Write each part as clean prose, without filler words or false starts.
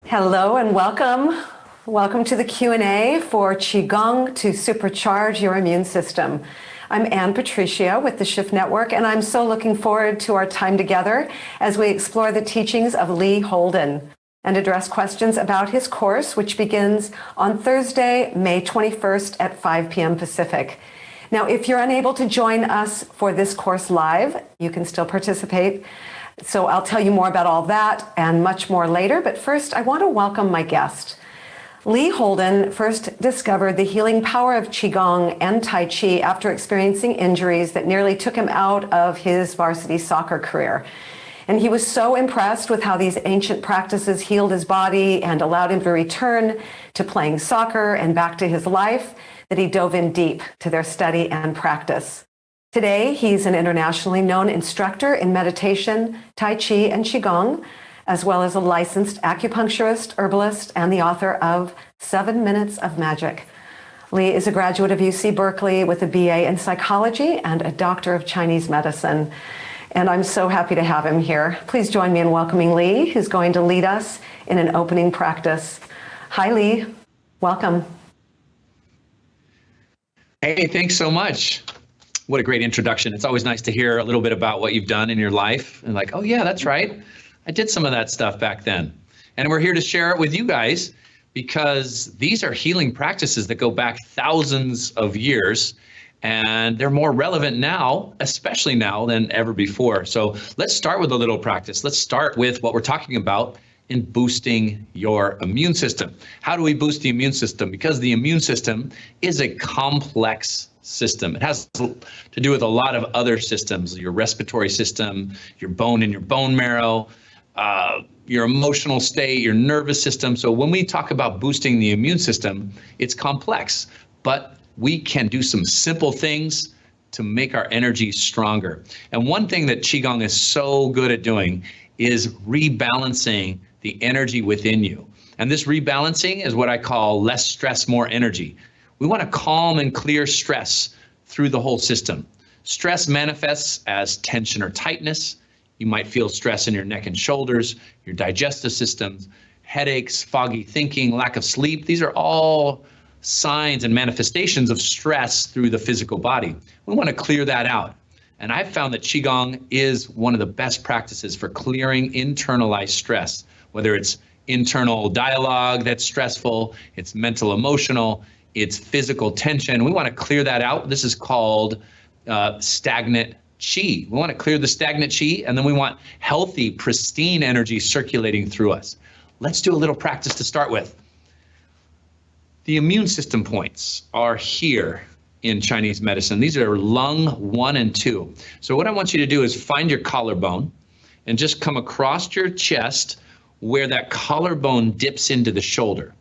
Hello and welcome. Welcome to the Q&A for Qigong to supercharge your immune system. I'm Ann Patricia with the Shift Network, and I'm so looking forward to our time together as we explore the teachings of Lee Holden and address questions about his course, which begins on Thursday, May 21st at 5 p.m. Pacific. Now, if you're unable to join us for this course live, you can still participate. So I'll tell you more about all that and much more later. But first, I want to welcome my guest. Lee Holden first discovered the healing power of Qigong and Tai Chi after experiencing injuries that nearly took him out of his varsity soccer career. And he was so impressed with how these ancient practices healed his body and allowed him to return to playing soccer and back to his life that he dove in deep to their study and practice. Today, he's an internationally known instructor in meditation, Tai Chi, and Qigong, as well as a licensed acupuncturist, herbalist, and the author of 7 Minutes of Magic. Lee is a graduate of UC Berkeley with a BA in psychology and a doctor of Chinese medicine. And I'm so happy to have him here. Please join me in welcoming Lee, who's going to lead us in an opening practice. Hi, Lee. Welcome. Hey, thanks so much. What a great introduction. It's always nice to hear a little bit about what you've done in your life and like, oh yeah, that's right. I did some of that stuff back then. And we're here to share it with you guys because these are healing practices that go back thousands of years, and they're more relevant now, especially now than ever before. So let's start with a little practice. Let's start with what we're talking about in boosting your immune system. How do we boost the immune system? Because the immune system is a complex system. It has to do with a lot of other systems, your respiratory system, your bone and your bone marrow, your emotional state, your nervous system. So when we talk about boosting the immune system, it's complex, but we can do some simple things to make our energy stronger. And one thing that Qigong is so good at doing is rebalancing the energy within you. And this rebalancing is what I call less stress, more energy. We want to calm and clear stress through the whole system. Stress manifests as tension or tightness. You might feel stress in your neck and shoulders, your digestive systems, headaches, foggy thinking, lack of sleep. These are all signs and manifestations of stress through the physical body. We want to clear that out. And I've found that Qigong is one of the best practices for clearing internalized stress, whether it's internal dialogue that's stressful, it's mental, emotional, it's physical tension. We want to clear that out. This is called stagnant qi. We want to clear the stagnant qi, and then we want healthy, pristine energy circulating through us. Let's do a little practice to start with. The immune system points are here in Chinese medicine. These are lung 1 and 2. So what I want you to do is find your collarbone and just come across your chest where that collarbone dips into the shoulder.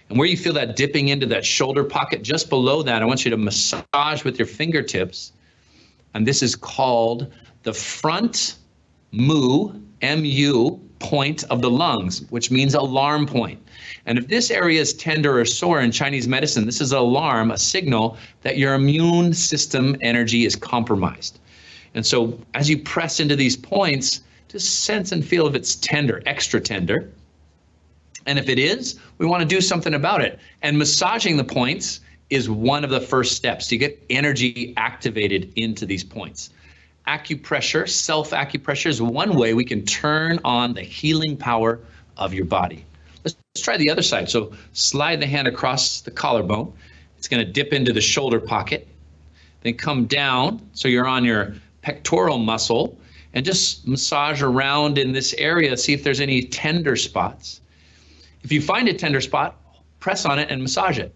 And where you feel that dipping into that shoulder pocket, just below that, I want you to massage with your fingertips. And this is called the front mu, M-U, point of the lungs, which means alarm point. And if this area is tender or sore in Chinese medicine, this is an alarm, a signal that your immune system energy is compromised. And so as you press into these points, just sense and feel if it's tender, extra tender. And if it is, we want to do something about it. And massaging the points is one of the first steps to get energy activated into these points. Acupressure, self-acupressure is one way we can turn on the healing power of your body. Let's try the other side. So slide the hand across the collarbone. It's going to dip into the shoulder pocket. Then come down so you're on your pectoral muscle and just massage around in this area. See if there's any tender spots. If you find a tender spot, press on it and massage it.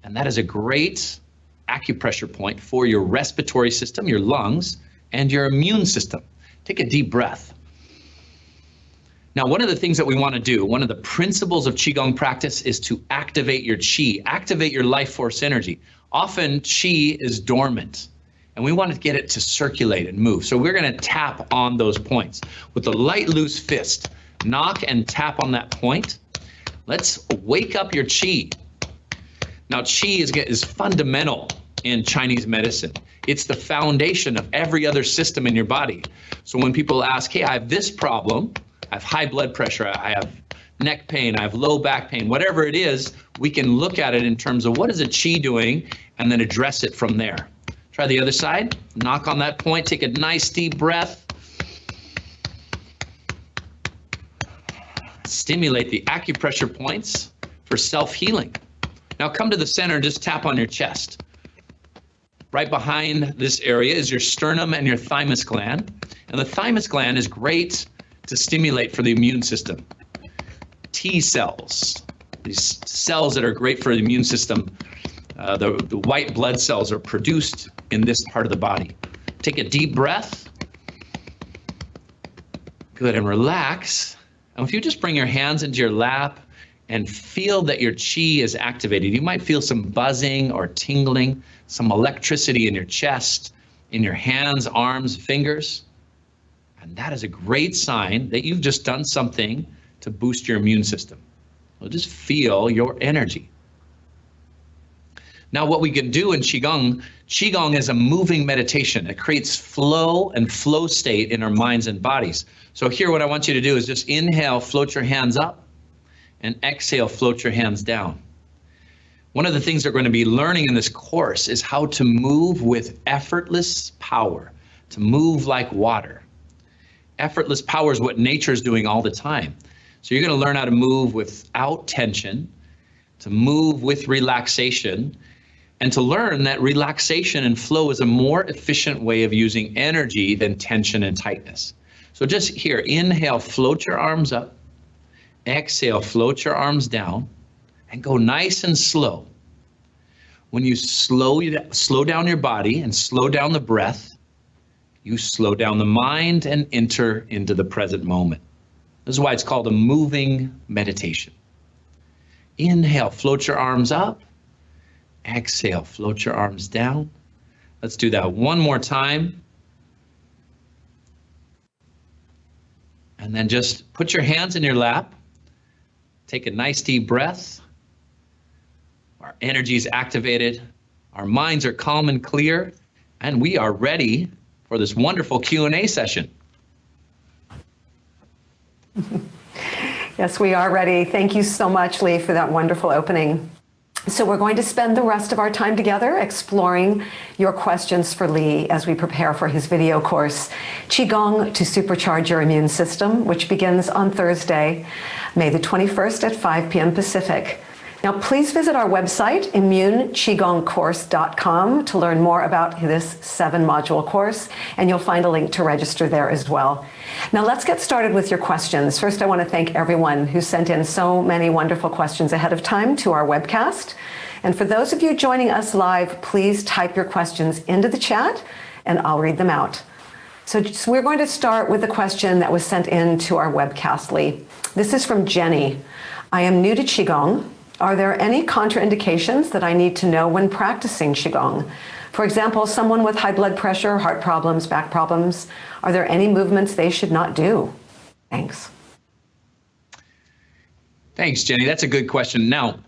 And that is a great acupressure point for your respiratory system, your lungs, and your immune system. Take a deep breath. Now, one of the things that we want to do, one of the principles of Qigong practice is to activate your Qi, activate your life force energy. Often Qi is dormant, and we want to get it to circulate and move. So we're going to tap on those points with a light, loose fist. Knock and tap on that point. Let's wake up your Qi. Now, Qi is fundamental in Chinese medicine. It's the foundation of every other system in your body. So when people ask, hey, I have this problem, I have high blood pressure, I have neck pain, I have low back pain, whatever it is, we can look at it in terms of what is the qi doing and then address it from there. Try the other side, knock on that point, take a nice deep breath. Stimulate the acupressure points for self-healing. Now come to the center and just tap on your chest. Right behind this area is your sternum and your thymus gland. And the thymus gland is great to stimulate for the immune system. T cells, these cells that are great for the immune system, the white blood cells are produced in this part of the body. Take a deep breath. Good, and relax. And if you just bring your hands into your lap and feel that your chi is activated, you might feel some buzzing or tingling, some electricity in your chest, in your hands, arms, fingers. And that is a great sign that you've just done something to boost your immune system. So just feel your energy. Now what we can do in Qigong is a moving meditation. It creates flow and flow state in our minds and bodies. So here what I want you to do is just inhale, float your hands up, and exhale, float your hands down. One of the things they're going to be learning in this course is how to move with effortless power, to move like water. Effortless power is what nature is doing all the time. So you're going to learn how to move without tension, to move with relaxation, and to learn that relaxation and flow is a more efficient way of using energy than tension and tightness. So just here, inhale, float your arms up. Exhale, float your arms down, and go nice and slow. When you slow down your body and slow down the breath, you slow down the mind and enter into the present moment. This is why it's called a moving meditation. Inhale, float your arms up. Exhale, float your arms down. Let's do that one more time. And then just put your hands in your lap. Take a nice deep breath. Our energy is activated. Our minds are calm and clear. And we are ready for this wonderful Q&A session. Yes, we are ready. Thank you so much, Lee, for that wonderful opening. So we're going to spend the rest of our time together exploring your questions for Lee as we prepare for his video course, Qigong to Supercharge Your Immune System, which begins on Thursday, May the 21st at 5 p.m. Pacific. Now, please visit our website, immunqigongcourse.com, to learn more about this 7-module course, and you'll find a link to register there as well. Now, let's get started with your questions. First, I want to thank everyone who sent in so many wonderful questions ahead of time to our webcast. And for those of you joining us live, please type your questions into the chat, and I'll read them out. So we're going to start with a question that was sent in to our webcast, Lee. This is from Jenny. I am new to Qigong. Are there any contraindications that I need to know when practicing Qigong? For example, someone with high blood pressure, heart problems, back problems, are there any movements they should not do? Thanks. Thanks, Jenny. That's a good question. Now,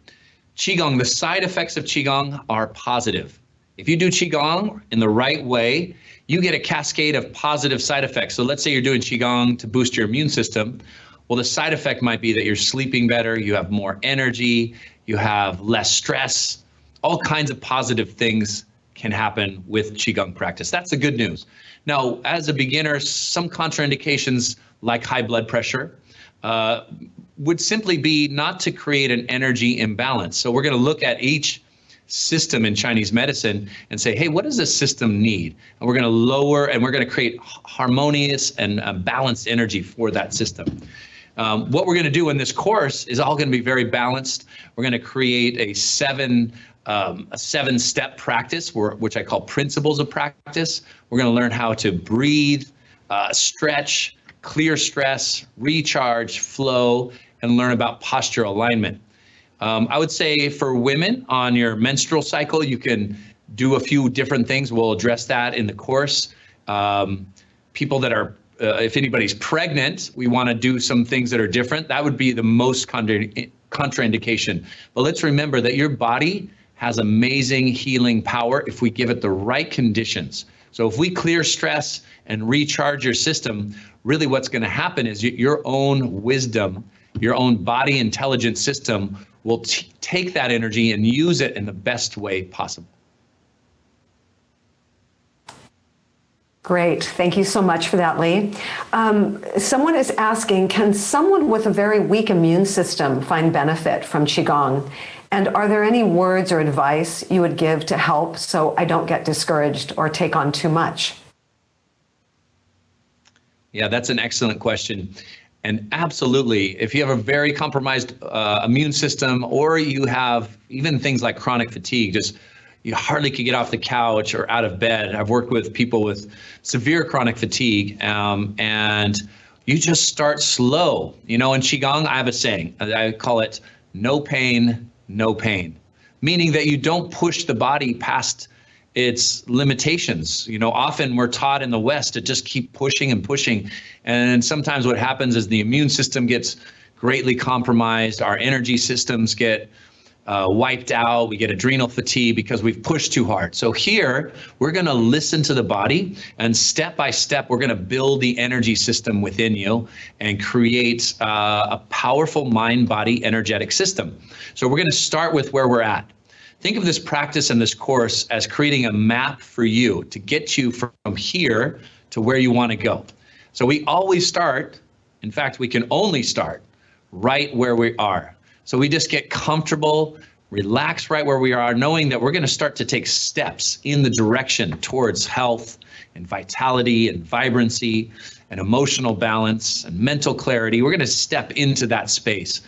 Qigong, the side effects of Qigong are positive. If you do Qigong in the right way, you get a cascade of positive side effects. So let's say you're doing Qigong to boost your immune system. Well, the side effect might be that you're sleeping better, you have more energy, you have less stress. All kinds of positive things can happen with Qigong practice. That's the good news. Now, as a beginner, some contraindications like high blood pressure would simply be not to create an energy imbalance. So we're going to look at each system in Chinese medicine and say, hey, what does this system need? And we're going to lower and we're going to create harmonious and balanced energy for that system. What we're going to do in this course is all going to be very balanced. We're going to create a seven-step practice, which I call principles of practice. We're going to learn how to breathe, stretch, clear stress, recharge, flow, and learn about posture alignment. I would say for women on your menstrual cycle, you can do a few different things. We'll address that in the course. People that are if anybody's pregnant, we want to do some things that are different. That would be the most contraindication. But let's remember that your body has amazing healing power if we give it the right conditions. So if we clear stress and recharge your system, really what's going to happen is your own wisdom your own body intelligence system will take that energy and use it in the best way possible. Great. Thank you so much for that, Lee. Someone is asking, can someone with a very weak immune system find benefit from Qigong? And are there any words or advice you would give to help so I don't get discouraged or take on too much? Yeah, that's an excellent question. And absolutely, if you have a very compromised immune system, or you have even things like chronic fatigue, just you hardly could get off the couch or out of bed. I've worked with people with severe chronic fatigue, and you just start slow. You know, in Qigong, I have a saying, I call it no pain, no pain, meaning that you don't push the body past its limitations. You know, often we're taught in the West to just keep pushing and pushing. And sometimes what happens is the immune system gets greatly compromised. Our energy systems get wiped out. We get adrenal fatigue because we've pushed too hard. So here, we're going to listen to the body, and step by step, we're going to build the energy system within you and create a powerful mind-body energetic system. So we're going to start with where we're at. Think of this practice and this course as creating a map for you to get you from here to where you want to go. So we always start, in fact, we can only start right where we are. So we just get comfortable, relax right where we are, knowing that we're going to start to take steps in the direction towards health and vitality and vibrancy and emotional balance and mental clarity. We're going to step into that space,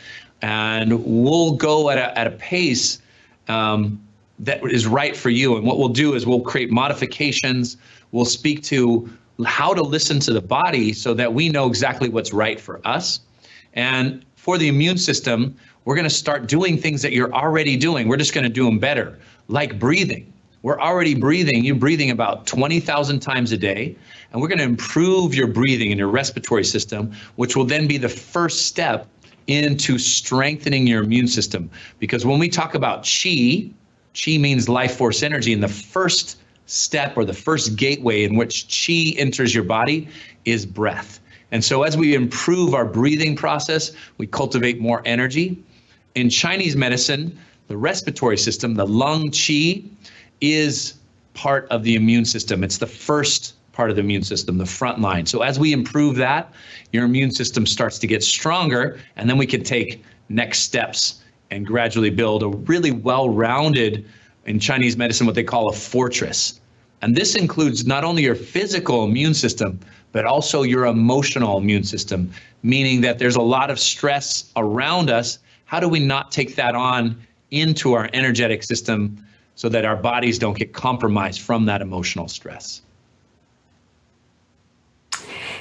and we'll go at a pace that is right for you. And what we'll do is we'll create modifications. We'll speak to how to listen to the body so that we know exactly what's right for us. And for the immune system, we're going to start doing things that you're already doing. We're just going to do them better, like breathing. We're already breathing. You're breathing about 20,000 times a day, and we're going to improve your breathing and your respiratory system, which will then be the first step into strengthening your immune system. Because when we talk about qi means life force energy, and the first step or the first gateway in which qi enters your body is breath. And so as we improve our breathing process, we cultivate more energy. In Chinese medicine, the respiratory system, the lung qi, is part of the immune system. It's the first part of the immune system, the front line. So as we improve that, your immune system starts to get stronger, and then we can take next steps and gradually build a really well-rounded, in Chinese medicine, what they call a fortress. And this includes not only your physical immune system, but also your emotional immune system, meaning that there's a lot of stress around us. How do we not take that on into our energetic system so that our bodies don't get compromised from that emotional stress?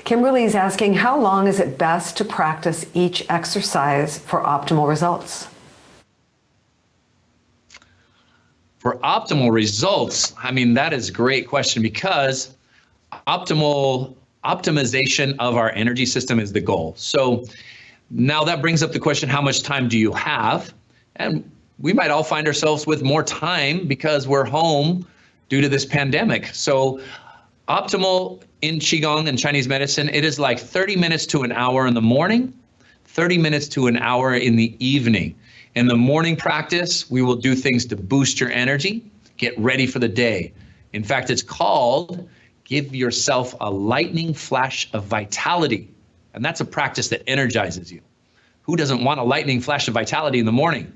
Kimberly is asking, how long is it best to practice each exercise for optimal results? For optimal results, I mean, that is a great question, because optimization of our energy system is the goal. So now that brings up the question, how much time do you have? And we might all find ourselves with more time because we're home due to this pandemic. So optimal in Qigong and Chinese medicine, it is like 30 minutes to an hour in the morning, 30 minutes to an hour in the evening. In the morning practice, we will do things to boost your energy, get ready for the day. In fact, it's called give yourself a lightning flash of vitality. And that's a practice that energizes you. Who doesn't want a lightning flash of vitality in the morning?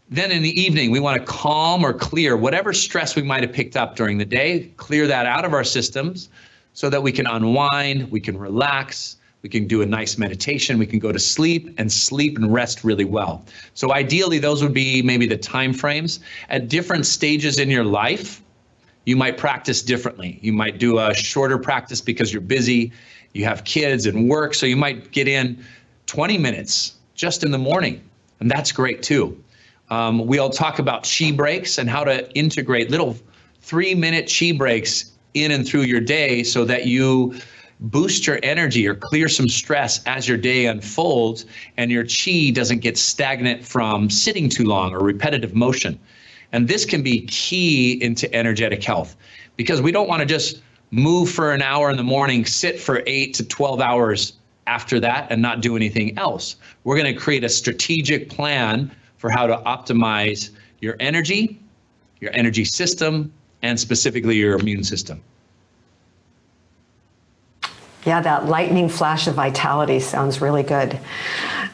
Then in the evening, we want to calm or clear whatever stress we might have picked up during the day, clear that out of our systems so that we can unwind, we can relax, we can do a nice meditation, we can go to sleep and rest really well. So ideally, those would be maybe the time frames. At different stages in your life, you might practice differently. You might do a shorter practice because you're busy, you have kids and work, so you might get in 20 minutes just in the morning, and that's great too. We all talk about qi breaks and how to integrate little 3-minute qi breaks in and through your day so that you boost your energy or clear some stress as your day unfolds and your qi doesn't get stagnant from sitting too long or repetitive motion. And this can be key into energetic health, because we don't want to just move for an hour in the morning, sit for 8 to 12 hours after that and not do anything else. We're going to create a strategic plan for how to optimize your energy system, and specifically your immune system. Yeah, that lightning flash of vitality sounds really good.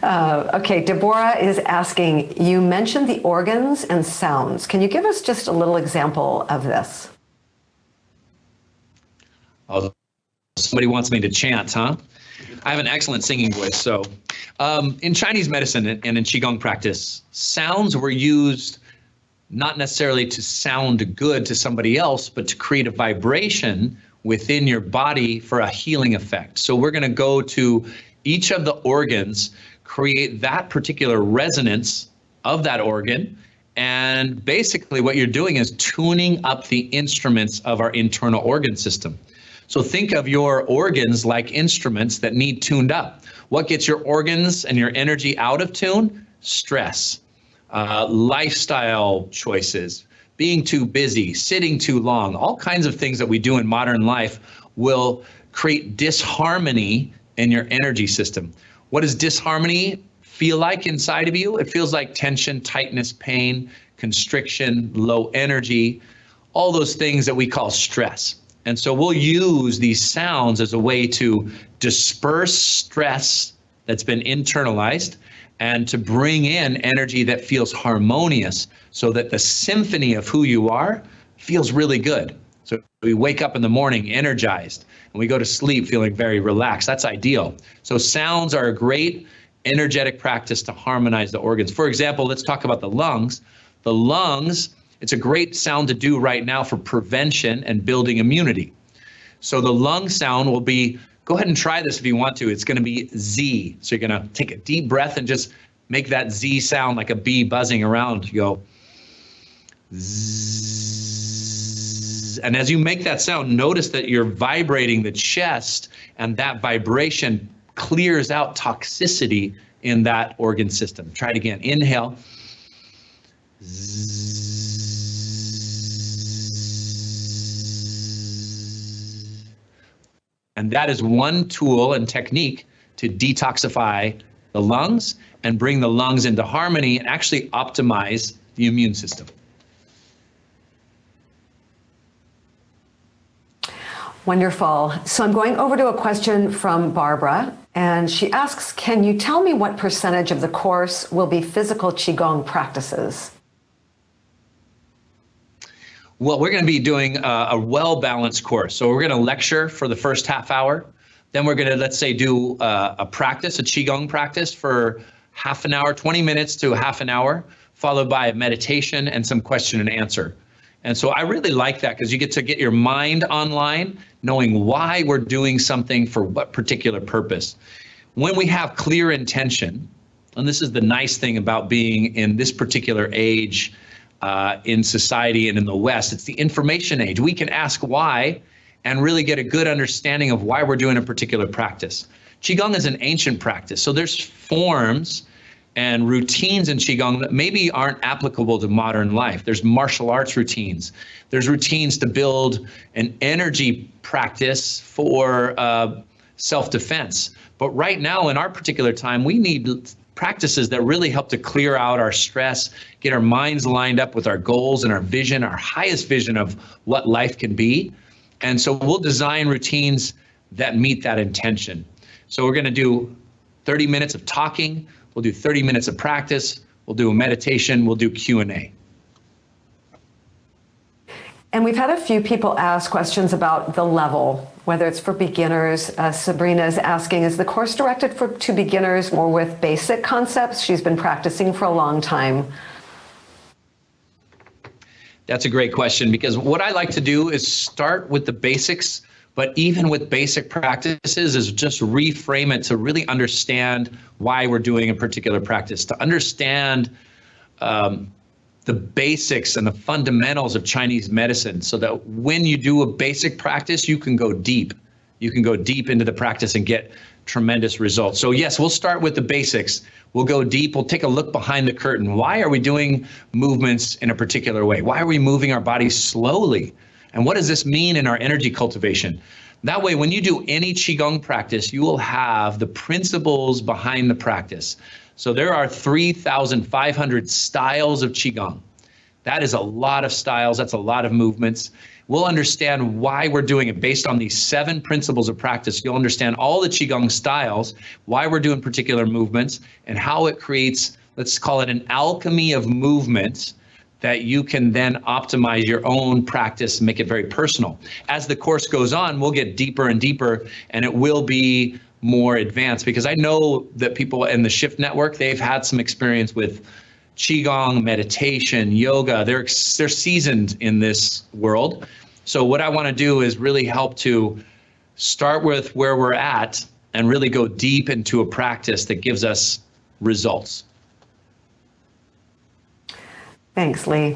Okay, Deborah is asking, you mentioned the organs and sounds. Can you give us just a little example of this? Oh, somebody wants me to chant, huh? I have an excellent singing voice. So in Chinese medicine and in Qigong practice, sounds were used not necessarily to sound good to somebody else, but to create a vibration within your body for a healing effect. So we're going to go to each of the organs, create that particular resonance of that organ, and basically what you're doing is tuning up the instruments of our internal organ system. So think of your organs like instruments that need tuned up. What gets your organs and your energy out of tune? Stress, lifestyle choices, being too busy, sitting too long, all kinds of things that we do in modern life will create disharmony in your energy system. What does disharmony feel like inside of you? It feels like tension, tightness, pain, constriction, low energy, all those things that we call stress. And so we'll use these sounds as a way to disperse stress that's been internalized and to bring in energy that feels harmonious so that the symphony of who you are feels really good. So we wake up in the morning energized and we go to sleep feeling very relaxed. That's ideal. So sounds are a great energetic practice to harmonize the organs. For example, let's talk about the lungs. The lungs, it's a great sound to do right now for prevention and building immunity. So the lung sound will be, go ahead and try this if you want to. It's going to be Z. So you're going to take a deep breath and just make that Z sound like a bee buzzing around. You go Zzz. And as you make that sound, notice that you're vibrating the chest, and that vibration clears out toxicity in that organ system. Try it again. Inhale. Zzz. And that is one tool and technique to detoxify the lungs and bring the lungs into harmony and actually optimize the immune system. Wonderful. So I'm going over to a question from Barbara, and she asks, can you tell me what percentage of the course will be physical Qigong practices? Well, we're going to be doing a well-balanced course. So we're going to lecture for the first half hour. Then we're going to, let's say, do a practice, a Qigong practice for half an hour, 20 minutes to half an hour, followed by a meditation and some question and answer. And so I really like that because you get to get your mind online, knowing why we're doing something for what particular purpose. When we have clear intention, and this is the nice thing about being in this particular age in society and in the West, it's the information age. We can ask why and really get a good understanding of why we're doing a particular practice. Qigong is an ancient practice, so there's forms and routines in Qigong that maybe aren't applicable to modern life. There's martial arts routines. There's routines to build an energy practice for self-defense. But right now, in our particular time, we need practices that really help to clear out our stress, get our minds lined up with our goals and our vision, our highest vision of what life can be. And so we'll design routines that meet that intention. So we're going to do 30 minutes of talking. We'll do 30 minutes of practice. We'll do a meditation. We'll do Q&A. And we've had a few people ask questions about the level, whether it's for beginners. Sabrina is asking, is the course directed to beginners more with basic concepts? She's been practicing for a long time. That's a great question, because what I like to do is start with the basics, but even with basic practices is just reframe it to really understand why we're doing a particular practice, to understand the basics and the fundamentals of Chinese medicine, so that when you do a basic practice, you can go deep. You can go deep into the practice and get tremendous results. So yes, we'll start with the basics. We'll go deep. We'll take a look behind the curtain. Why are we doing movements in a particular way? Why are we moving our bodies slowly? And what does this mean in our energy cultivation? That way, when you do any Qigong practice, you will have the principles behind the practice. So there are 3,500 styles of Qigong. That is a lot of styles. That's a lot of movements. We'll understand why we're doing it based on these 7 principles of practice. You'll understand all the Qigong styles, why we're doing particular movements, and how it creates, let's call it an alchemy of movement that you can then optimize your own practice and make it very personal. As the course goes on, we'll get deeper and deeper, and it will be more advanced, because I know that people in the Shift Network, they've had some experience with Qigong, meditation, yoga. They're seasoned in this world. So what I want to do is really help to start with where we're at and really go deep into a practice that gives us results. Thanks, Lee.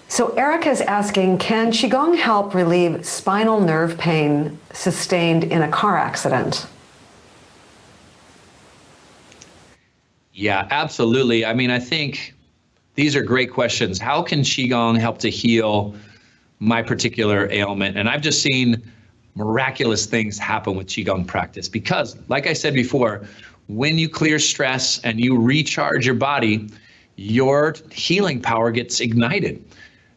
So Erica is asking, can Qigong help relieve spinal nerve pain sustained in a car accident? Yeah, absolutely. I mean, I think these are great questions. How can Qigong help to heal my particular ailment? And I've just seen miraculous things happen with Qigong practice because, like I said before, when you clear stress and you recharge your body, your healing power gets ignited.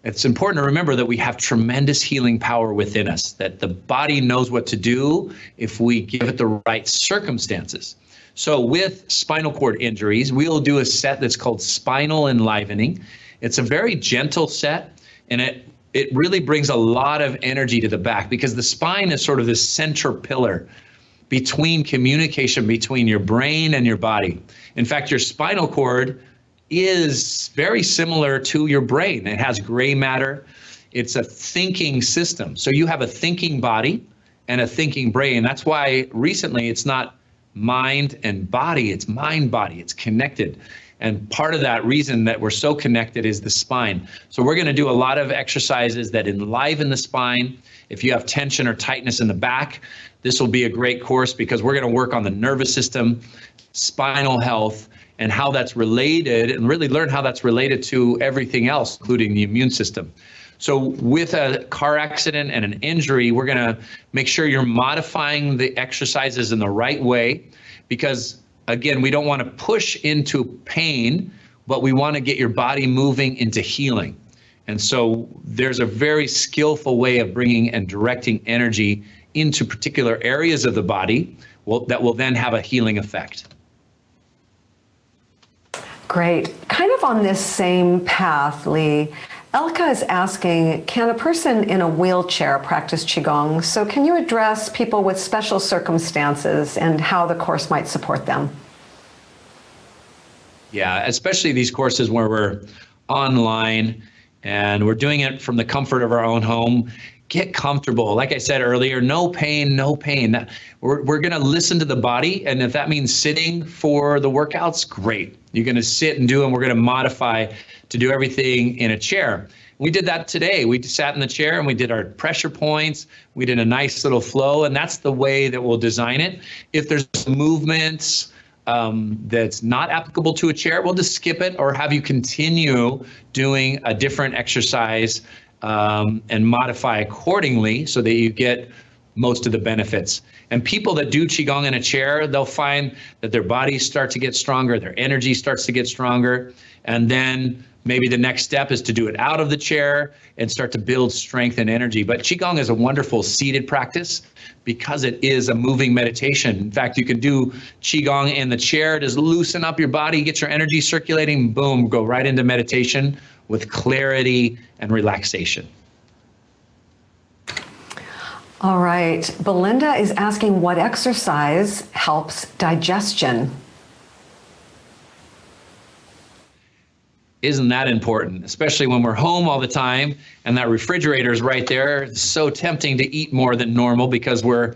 It's important to remember that we have tremendous healing power within us, that the body knows what to do if we give it the right circumstances. So with spinal cord injuries, we'll do a set that's called Spinal Enlivening. It's a very gentle set, and it really brings a lot of energy to the back because the spine is sort of the center pillar between communication between your brain and your body. In fact, your spinal cord is very similar to your brain. It has gray matter. It's a thinking system. So you have a thinking body and a thinking brain. That's why recently it's not mind and body, it's mind body, it's connected. And part of that reason that we're so connected is the spine. So we're going to do a lot of exercises that enliven the spine. If you have tension or tightness in the back, this will be a great course because we're going to work on the nervous system, spinal health, and how that's related, and really learn how that's related to everything else, including the immune system. So with a car accident and an injury, we're going to make sure you're modifying the exercises in the right way because, again, we don't want to push into pain, but we want to get your body moving into healing. And so there's a very skillful way of bringing and directing energy into particular areas of the body that will then have a healing effect. Great. Kind of on this same path, Lee, Elka is asking, can a person in a wheelchair practice Qigong? So can you address people with special circumstances and how the course might support them? Yeah, especially these courses where we're online and we're doing it from the comfort of our own home. Get comfortable. Like I said earlier, no pain, no pain. We're going to listen to the body. And if that means sitting for the workouts, great. You're going to sit and do them. We're going to modify to do everything in a chair. We did that today. We sat in the chair and we did our pressure points. We did a nice little flow, and that's the way that we'll design it. If there's movements that's not applicable to a chair, we'll just skip it or have you continue doing a different exercise and modify accordingly so that you get most of the benefits. And people that do Qigong in a chair, they'll find that their bodies start to get stronger, their energy starts to get stronger, and then maybe the next step is to do it out of the chair and start to build strength and energy. But Qigong is a wonderful seated practice because it is a moving meditation. In fact, you can do Qigong in the chair, just loosen up your body, get your energy circulating, boom, go right into meditation with clarity and relaxation. All right. Belinda is asking what exercise helps digestion. Isn't that important, especially when we're home all the time and that refrigerator is right there? It's so tempting to eat more than normal because we're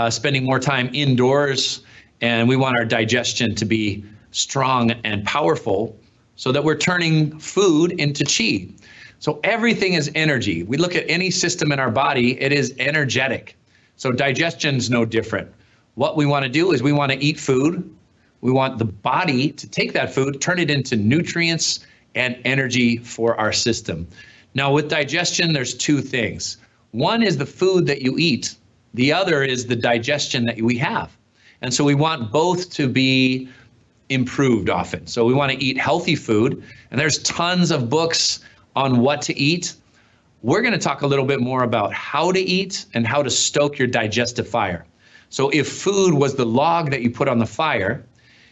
spending more time indoors and we want our digestion to be strong and powerful so that we're turning food into qi. So everything is energy. We look at any system in our body, it is energetic. So digestion's no different. What we want to do is we want to eat food. We want the body to take that food, turn it into nutrients and energy for our system. Now with digestion, there's two things. One is the food that you eat, The other is the digestion that we have. And so we want both to be improved often. So we want to eat healthy food, and there's tons of books on what to eat. We're going to talk a little bit more about how to eat and how to stoke your digestive fire. So if food was the log that you put on the fire,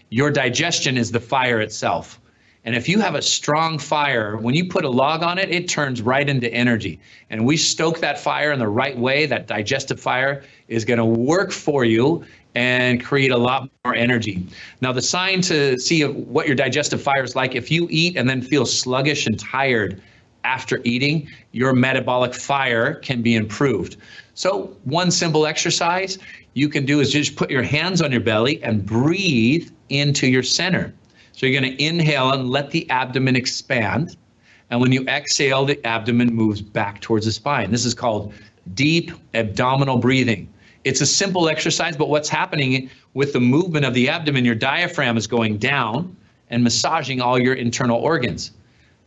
your digestion is the fire itself. And if you have a strong fire, when you put a log on it, it turns right into energy. And we stoke that fire in the right way, that digestive fire is going to work for you and create a lot more energy. Now, the sign to see what your digestive fire is like, if you eat and then feel sluggish and tired after eating, your metabolic fire can be improved. So one simple exercise you can do is just put your hands on your belly and breathe into your center. So you're going to inhale and let the abdomen expand. And when you exhale, the abdomen moves back towards the spine. This is called deep abdominal breathing. It's a simple exercise, but what's happening with the movement of the abdomen, your diaphragm is going down and massaging all your internal organs.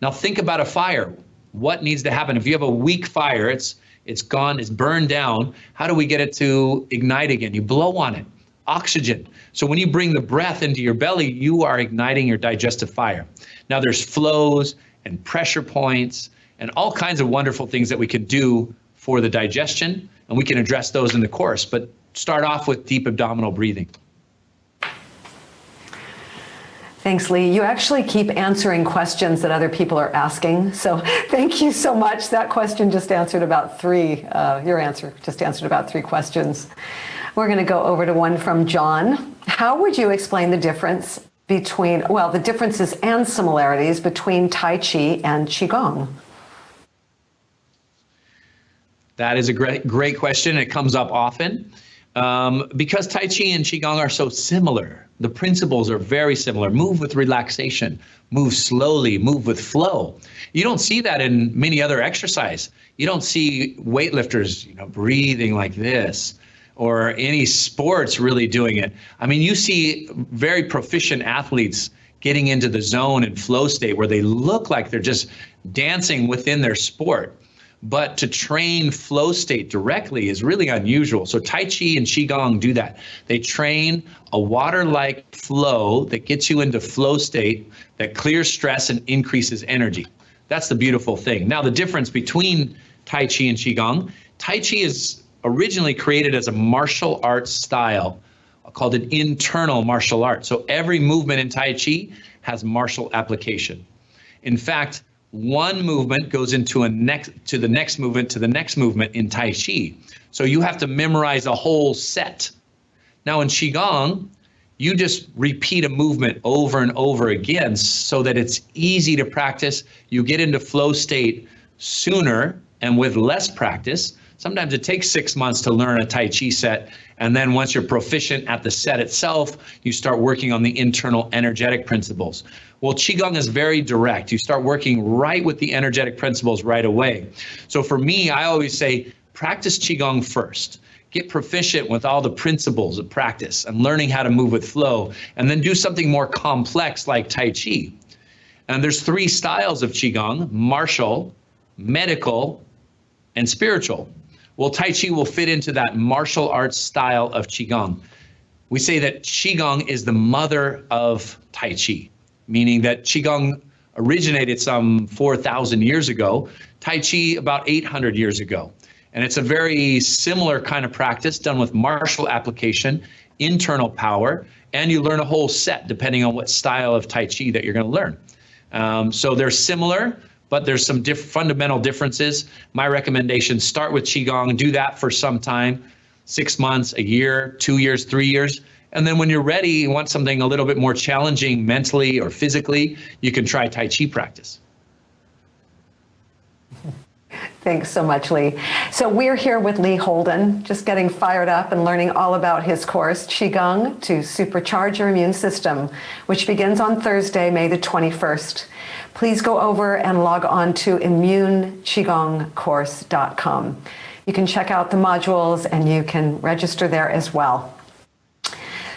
Now think about a fire. What needs to happen? If you have a weak fire, it's gone, it's burned down. How do we get it to ignite again? You blow on it. Oxygen. So when you bring the breath into your belly, you are igniting your digestive fire. Now there's flows and pressure points and all kinds of wonderful things that we can do for the digestion, and we can address those in the course, but start off with deep abdominal breathing. Thanks, Lee. You actually keep answering questions that other people are asking. So thank you so much. That question just answered about your answer just answered about 3 questions. We're going to go over to one from John. How would you explain the differences and similarities between Tai Chi and Qigong? That is a great question. It comes up often because Tai Chi and Qigong are so similar. The principles are very similar. Move with relaxation, move slowly, move with flow. You don't see that in many other exercise. You don't see weightlifters, breathing like this, or any sports really doing it. I mean, you see very proficient athletes getting into the zone and flow state where they look like they're just dancing within their sport. But to train flow state directly is really unusual. So Tai Chi and Qigong do that. They train a water-like flow that gets you into flow state that clears stress and increases energy. That's the beautiful thing. Now, the difference between Tai Chi and Qigong, Tai Chi is originally created as a martial arts style called an internal martial art. So every movement in Tai Chi has martial application. In fact, one movement goes into the next movement in Tai Chi. So you have to memorize a whole set. Now in Qigong, you just repeat a movement over and over again so that it's easy to practice. You get into flow state sooner and with less practice. Sometimes it takes 6 months to learn a Tai Chi set. And then once you're proficient at the set itself, you start working on the internal energetic principles. Well, Qigong is very direct. You start working right with the energetic principles right away. So for me, I always say, practice Qigong first. Get proficient with all the principles of practice and learning how to move with flow, and then do something more complex like Tai Chi. And there's 3 styles of Qigong: martial, medical, and spiritual. Well, Tai Chi will fit into that martial arts style of Qigong. We say that Qigong is the mother of Tai Chi, meaning that Qigong originated some 4,000 years ago, Tai Chi about 800 years ago. And it's a very similar kind of practice done with martial application, internal power, and you learn a whole set depending on what style of Tai Chi that you're going to learn. So they're similar, but there's some fundamental differences. My recommendation, start with Qigong, do that for some time, 6 months, a year, 2 years, 3 years. And then when you're ready, you want something a little bit more challenging mentally or physically, you can try Tai Chi practice. Thanks so much, Lee. So we're here with Lee Holden, just getting fired up and learning all about his course, Qigong to Supercharge Your Immune System, which begins on Thursday, May the 21st. Please go over and log on to immuneqigongcourse.com. You can check out the modules and you can register there as well.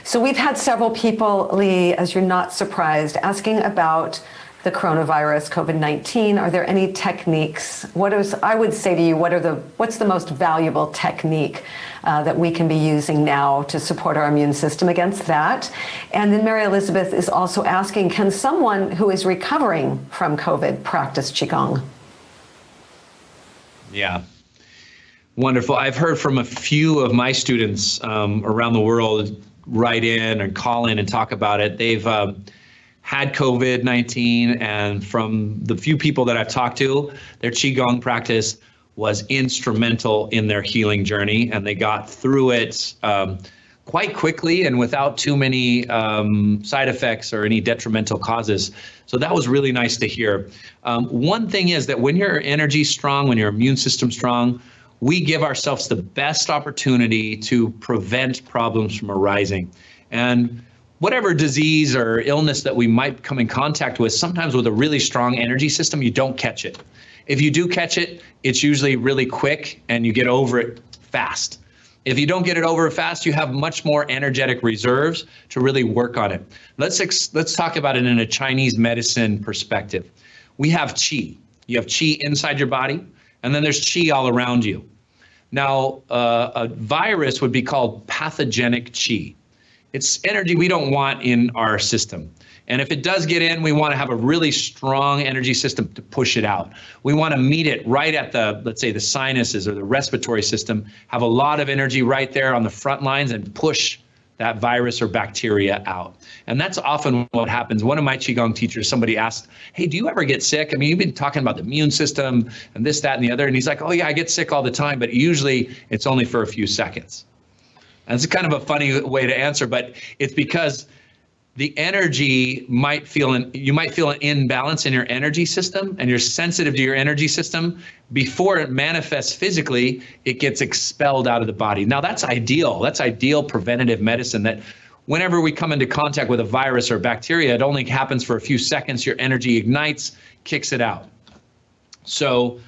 So we've had several people, Lee, as you're not surprised, asking about the coronavirus, COVID-19. Are there any techniques? I would say to you, what's the most valuable technique that we can be using now to support our immune system against that. And then Mary Elizabeth is also asking, can someone who is recovering from COVID practice Qigong? Yeah. Wonderful. I've heard from a few of my students around the world write in and call in and talk about it. They've had COVID-19, and from the few people that I've talked to, their Qigong practice was instrumental in their healing journey, and they got through it quite quickly and without too many side effects or any detrimental causes. So that was really nice to hear. One thing is that when your energy is strong, when your immune system's strong, we give ourselves the best opportunity to prevent problems from arising. And whatever disease or illness that we might come in contact with, sometimes with a really strong energy system, you don't catch it. If you do catch it, it's usually really quick and you get over it fast. If you don't get it over fast, you have much more energetic reserves to really work on it. Let's talk about it in a Chinese medicine perspective. We have qi. You have qi inside your body, and then there's qi all around you. Now, a virus would be called pathogenic qi. It's energy we don't want in our system. And if it does get in, we want to have a really strong energy system to push it out. We want to meet it right at the, let's say, the sinuses or the respiratory system, have a lot of energy right there on the front lines and push that virus or bacteria out. And that's often what happens. One of my Qigong teachers, somebody asked, hey, do you ever get sick? I mean, you've been talking about the immune system and this, that, and the other. And he's like, oh yeah, I get sick all the time, but usually it's only for a few seconds. And it's kind of a funny way to answer, but it's because the energy you might feel an imbalance in your energy system, and you're sensitive to your energy system. Before it manifests physically, it gets expelled out of the body. Now that's ideal. That's ideal preventative medicine, that whenever we come into contact with a virus or bacteria, it only happens for a few seconds. Your energy ignites, kicks it out. So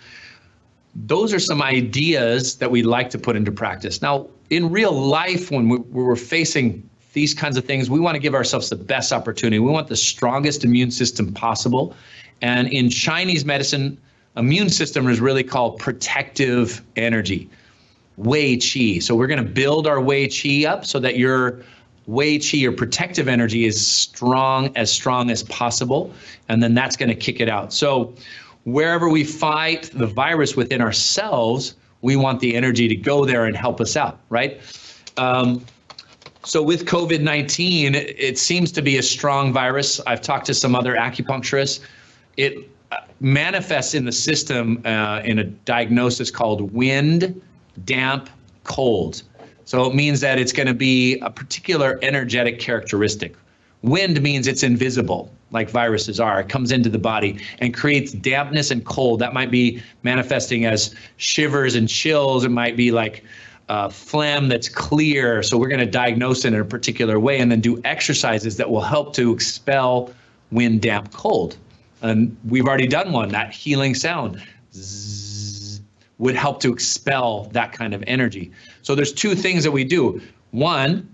those are some ideas that we like to put into practice. Now, in real life, when we're facing these kinds of things, we want to give ourselves the best opportunity. We want the strongest immune system possible. And in Chinese medicine, immune system is really called protective energy, Wei Qi. So we're going to build our Wei Qi up so that your Wei Qi, your protective energy, is strong as possible. And then that's going to kick it out. So wherever we fight the virus within ourselves, we want the energy to go there and help us out, right? So with COVID-19, it seems to be a strong virus. I've talked to some other acupuncturists. It manifests in the system in a diagnosis called wind, damp, cold. So it means that it's going to be a particular energetic characteristic. Wind means it's invisible, like viruses are. It comes into the body and creates dampness and cold. That might be manifesting as shivers and chills. It might be like phlegm that's clear. So we're going to diagnose it in a particular way and then do exercises that will help to expel wind, damp, cold. And we've already done one. That healing sound zzz, would help to expel that kind of energy. So there's two things that we do. One,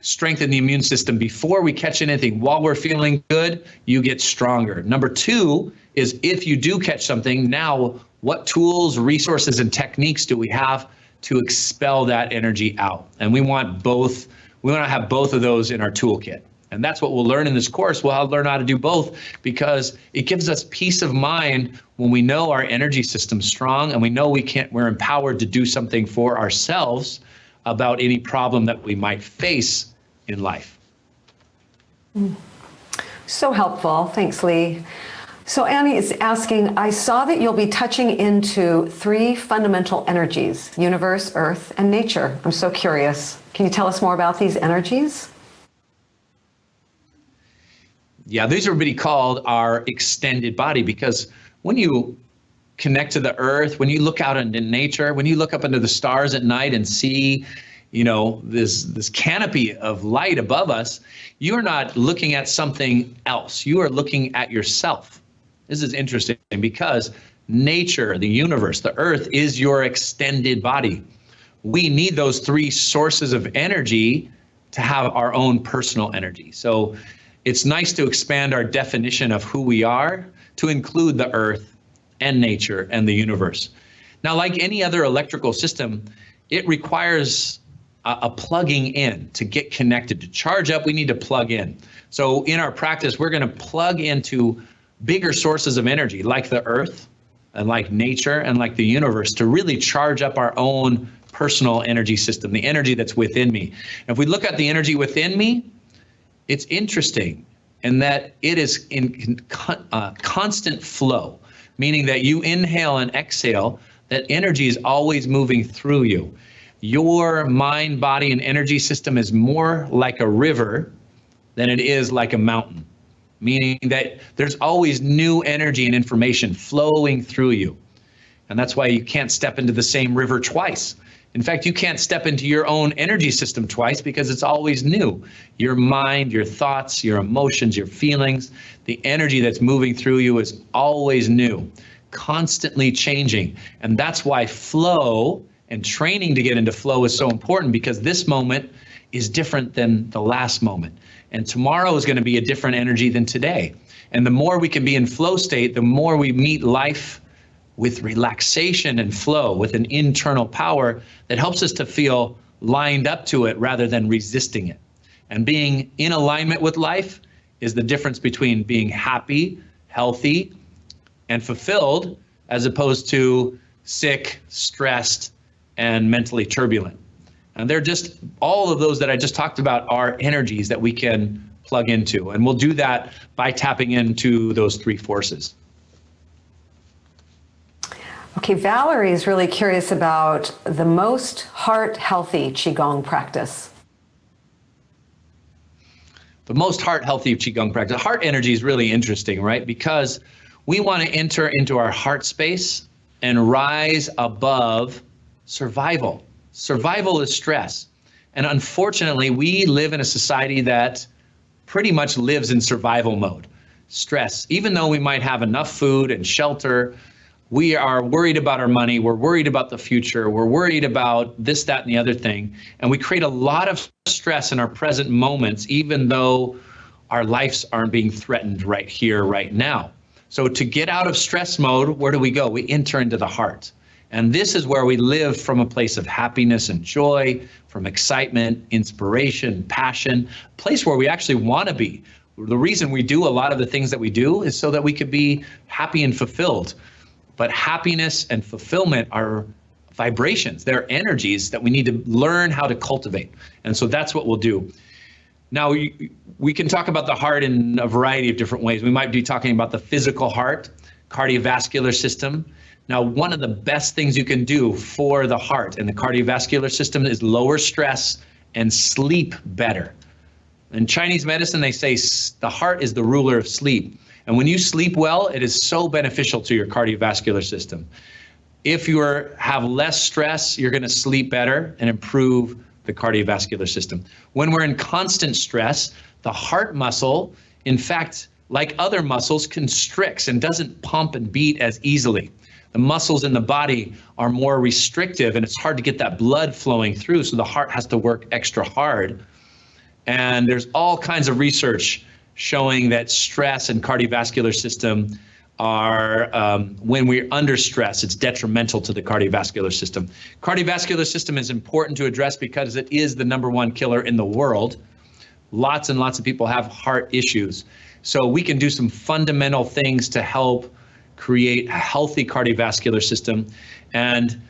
strengthen the immune system before we catch anything. While we're feeling good, you get stronger. Number two is, if you do catch something, now what tools, resources, and techniques do we have to expel that energy out? And we want both. We want to have both of those in our toolkit. And that's what we'll learn in this course. We'll learn how to do both, because it gives us peace of mind when we know our energy system's strong and we know we're empowered to do something for ourselves about any problem that we might face in life. So helpful. Thanks, Lee. So Annie is asking, I saw that you'll be touching into 3 fundamental energies: universe, earth, and nature. I'm so curious. Can you tell us more about these energies? Yeah, these are really called our extended body, because when you connect to the earth, when you look out into nature, when you look up into the stars at night and see, this canopy of light above us, you're not looking at something else. You are looking at yourself. This is interesting because nature, the universe, the earth is your extended body. We need those 3 sources of energy to have our own personal energy. So it's nice to expand our definition of who we are to include the earth and nature and the universe. Now, like any other electrical system, it requires a plugging in to get connected. To charge up, we need to plug in. So in our practice, we're going to plug into bigger sources of energy like the earth and like nature and like the universe to really charge up our own personal energy system, the energy that's within me. And if we look at the energy within me, it's interesting in that it is in constant flow, meaning that you inhale and exhale, that energy is always moving through you. Your mind, body, and energy system is more like a river than it is like a mountain, meaning that there's always new energy and information flowing through you. And that's why you can't step into the same river twice. In fact, you can't step into your own energy system twice because it's always new. Your mind, your thoughts, your emotions, your feelings, the energy that's moving through you is always new, constantly changing. And that's why flow and training to get into flow is so important, because this moment is different than the last moment. And tomorrow is going to be a different energy than today. And the more we can be in flow state, the more we meet life with relaxation and flow, with an internal power that helps us to feel lined up to it rather than resisting it. And being in alignment with life is the difference between being happy, healthy, and fulfilled, as opposed to sick, stressed, and mentally turbulent. And they're just, all of those that I just talked about are energies that we can plug into. And we'll do that by tapping into those three forces. Okay, Valerie is really curious about the most heart-healthy Qigong practice. The most heart-healthy Qigong practice. Heart energy is really interesting, right? Because we want to enter into our heart space and rise above survival. Survival is stress. And unfortunately, we live in a society that pretty much lives in survival mode. Stress. Even though we might have enough food and shelter, we are worried about our money, we're worried about the future, we're worried about this, that, and the other thing. And we create a lot of stress in our present moments, even though our lives aren't being threatened right here, right now. So to get out of stress mode, where do we go? We enter into the heart. And this is where we live from a place of happiness and joy, from excitement, inspiration, passion, a place where we actually want to be. The reason we do a lot of the things that we do is so that we could be happy and fulfilled. But happiness and fulfillment are vibrations. They're energies that we need to learn how to cultivate. And so that's what we'll do. Now, we can talk about the heart in a variety of different ways. We might be talking about the physical heart, cardiovascular system. Now, one of the best things you can do for the heart and the cardiovascular system is lower stress and sleep better. In Chinese medicine, they say the heart is the ruler of sleep. And when you sleep well, it is so beneficial to your cardiovascular system. If you have less stress, you're going to sleep better and improve the cardiovascular system. When we're in constant stress, the heart muscle, in fact, like other muscles, constricts and doesn't pump and beat as easily. The muscles in the body are more restrictive, and it's hard to get that blood flowing through, so the heart has to work extra hard. And there's all kinds of research showing that stress and cardiovascular system are, when we're under stress, it's detrimental to the cardiovascular system. Cardiovascular system is important to address because it is the #1 killer in the world. Lots and lots of people have heart issues. So we can do some fundamental things to help create a healthy cardiovascular system. And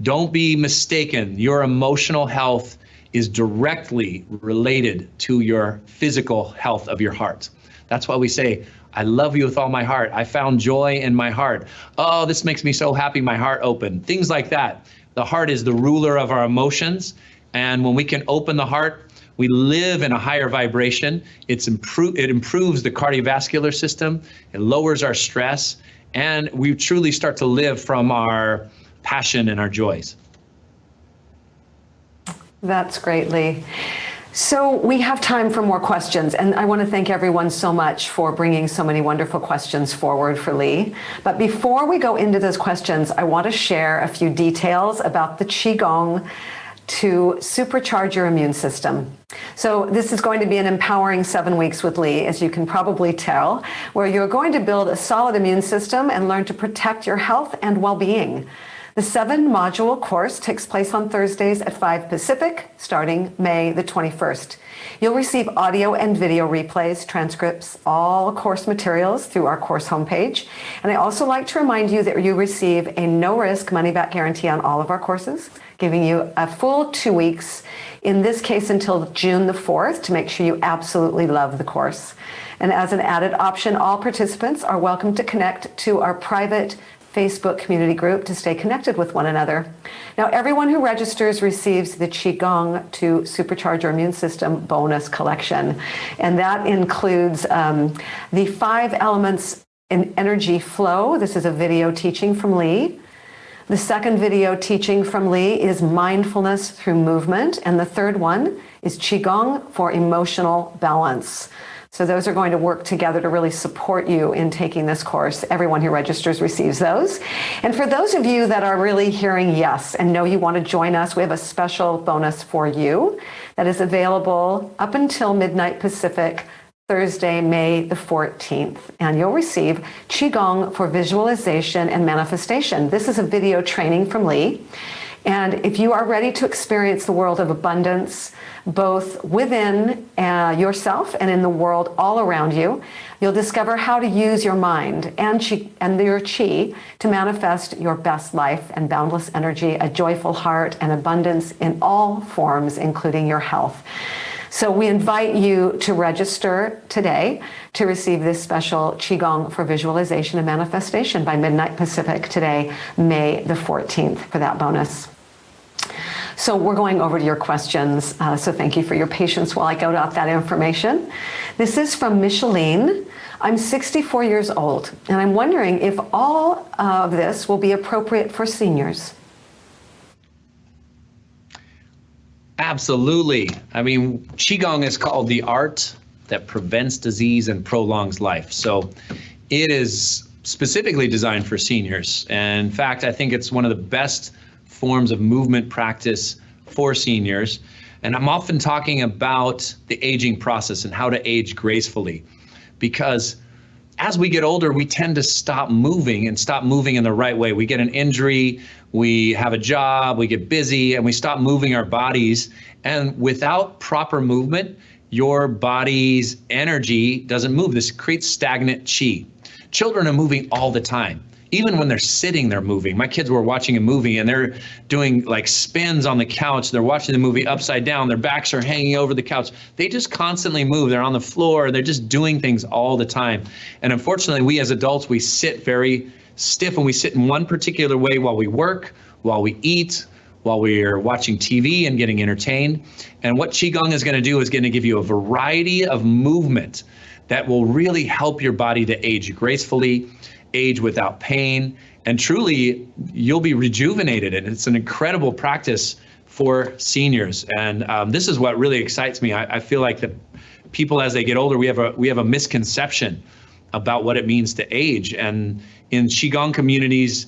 don't be mistaken, your emotional health is directly related to your physical health of your heart. That's why we say, I love you with all my heart. I found joy in my heart. Oh, this makes me so happy, my heart opened. Things like that. The heart is the ruler of our emotions. And when we can open the heart, we live in a higher vibration. It improves the cardiovascular system. It lowers our stress. And we truly start to live from our passion and our joys. That's great, Lee. So we have time for more questions, and I want to thank everyone so much for bringing so many wonderful questions forward for Lee. But before we go into those questions, I want to share a few details about the Qigong to supercharge your immune system. So this is going to be an empowering 7 weeks with Lee, as you can probably tell, where you're going to build a solid immune system and learn to protect your health and well-being. The 7-module course takes place on Thursdays at 5 Pacific, starting May the 21st. You'll receive audio and video replays, transcripts, all course materials through our course homepage. And I also like to remind you that you receive a no-risk money-back guarantee on all of our courses, giving you a full 2 weeks, in this case until June the 4th, to make sure you absolutely love the course. And as an added option, all participants are welcome to connect to our private Facebook community group to stay connected with one another. Now, everyone who registers receives the Qigong to Supercharge Your Immune System bonus collection. And that includes the 5 elements in energy flow. This is a video teaching from Lee. The second video teaching from Lee is mindfulness through movement. And the third one is Qigong for emotional balance. So those are going to work together to really support you in taking this course. Everyone who registers receives those. And for those of you that are really hearing yes and know you want to join us, we have a special bonus for you that is available up until midnight Pacific, Thursday, May the 14th. And you'll receive Qigong for visualization and manifestation. This is a video training from Lee. And if you are ready to experience the world of abundance, both within yourself and in the world all around you, you'll discover how to use your mind and your qi to manifest your best life and boundless energy, a joyful heart, and abundance in all forms, including your health. So we invite you to register today to receive this special Qigong for visualization and manifestation by midnight Pacific today, May the 14th, for that bonus. So we're going over to your questions, so thank you for your patience while I go out that information. This is from Micheline. I'm 64 years old, and I'm wondering if all of this will be appropriate for seniors. Absolutely. I mean, Qigong is called the art that prevents disease and prolongs life. So it is specifically designed for seniors. And in fact, I think it's one of the best forms of movement practice for seniors. And I'm often talking about the aging process and how to age gracefully, because as we get older, we tend to stop moving in the right way. We get an injury, we have a job, we get busy, and we stop moving our bodies. And without proper movement, your body's energy doesn't move. This creates stagnant qi. Children are moving all the time. Even when they're sitting, they're moving. My kids were watching a movie and they're doing like spins on the couch. They're watching the movie upside down. Their backs are hanging over the couch. They just constantly move. They're on the floor. They're just doing things all the time. And unfortunately, we as adults, we sit very stiff and we sit in one particular way while we work, while we eat, while we're watching TV and getting entertained. And what Qigong is going to do is going to give you a variety of movement that will really help your body to age gracefully, age without pain, and truly you'll be rejuvenated. And it's an incredible practice for seniors. And this is what really excites me. I feel like that people, as they get older, we have a misconception about what it means to age. And in Qigong communities,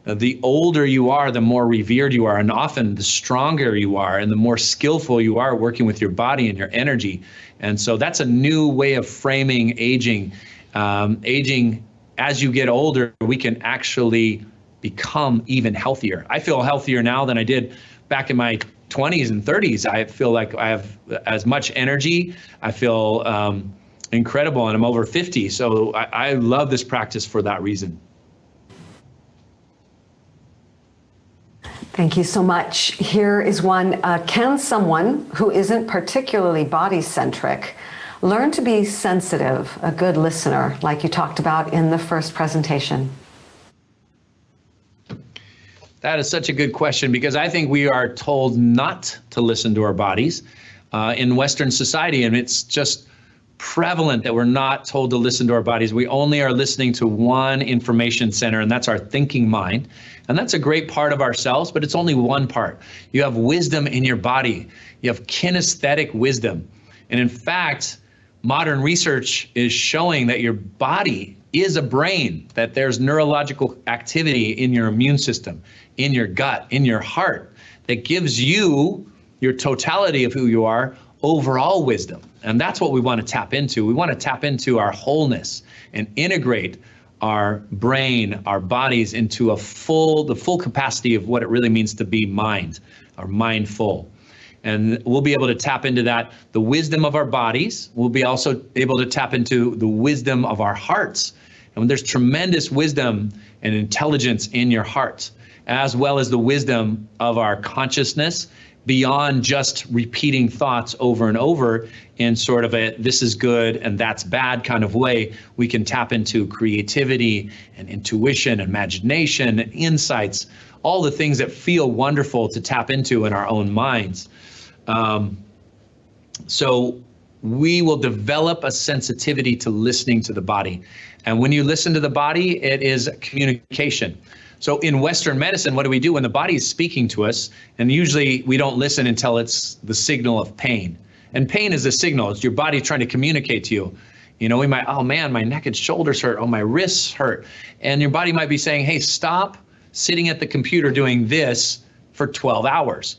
the older you are, the more revered you are, and often the stronger you are and the more skillful you are working with your body and your energy. And so that's a new way of framing aging. Aging as you get older, we can actually become even healthier. I feel healthier now than I did back in my 20s and 30s. I feel like I have as much energy. I feel incredible, and I'm over 50. So I love this practice for that reason. Thank you so much. Here is one. Can someone who isn't particularly body-centric learn to be sensitive, a good listener, like you talked about in the first presentation? That is such a good question, because I think we are told not to listen to our bodies in Western society, and it's just prevalent that we're not told to listen to our bodies. We only are listening to one information center, and that's our thinking mind. And that's a great part of ourselves, but it's only one part. You have wisdom in your body. You have kinesthetic wisdom. And in fact, modern research is showing that your body is a brain, that there's neurological activity in your immune system, in your gut, in your heart, that gives you your totality of who you are, overall wisdom. And that's what we want to tap into. We want to tap into our wholeness and integrate our brain, our bodies into the full capacity of what it really means to be mind, or mindful. And we'll be able to tap into that, the wisdom of our bodies. We'll be also able to tap into the wisdom of our hearts. And there's tremendous wisdom and intelligence in your heart, as well as the wisdom of our consciousness, beyond just repeating thoughts over and over in sort of a this is good and that's bad kind of way. We can tap into creativity and intuition, imagination, and insights, all the things that feel wonderful to tap into in our own minds. So we will develop a sensitivity to listening to the body. And when you listen to the body, it is communication. So in Western medicine, what do we do when the body is speaking to us? And usually we don't listen until it's the signal of pain. And pain is a signal. It's your body trying to communicate to you. You know, we might, oh man, my neck and shoulders hurt. Oh, my wrists hurt. And your body might be saying, hey, stop sitting at the computer doing this for 12 hours.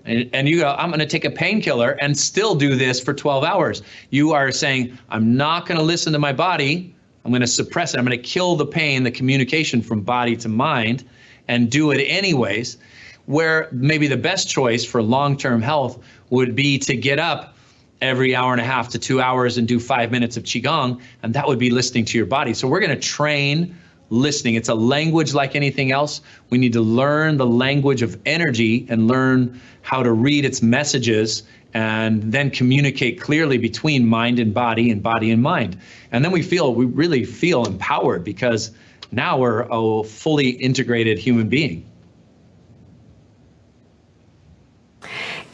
And you go, I'm going to take a painkiller and still do this for 12 hours. You are saying, I'm not going to listen to my body. I'm going to suppress it. I'm going to kill the pain, the communication from body to mind, and do it anyways. Where maybe the best choice for long-term health would be to get up every hour and a half to 2 hours and do 5 minutes of Qigong, and that would be listening to your body. So we're going to train listening. It's a language like anything else. We need to learn the language of energy and learn how to read its messages and then communicate clearly between mind and body and mind. And then we really feel empowered because now we're a fully integrated human being.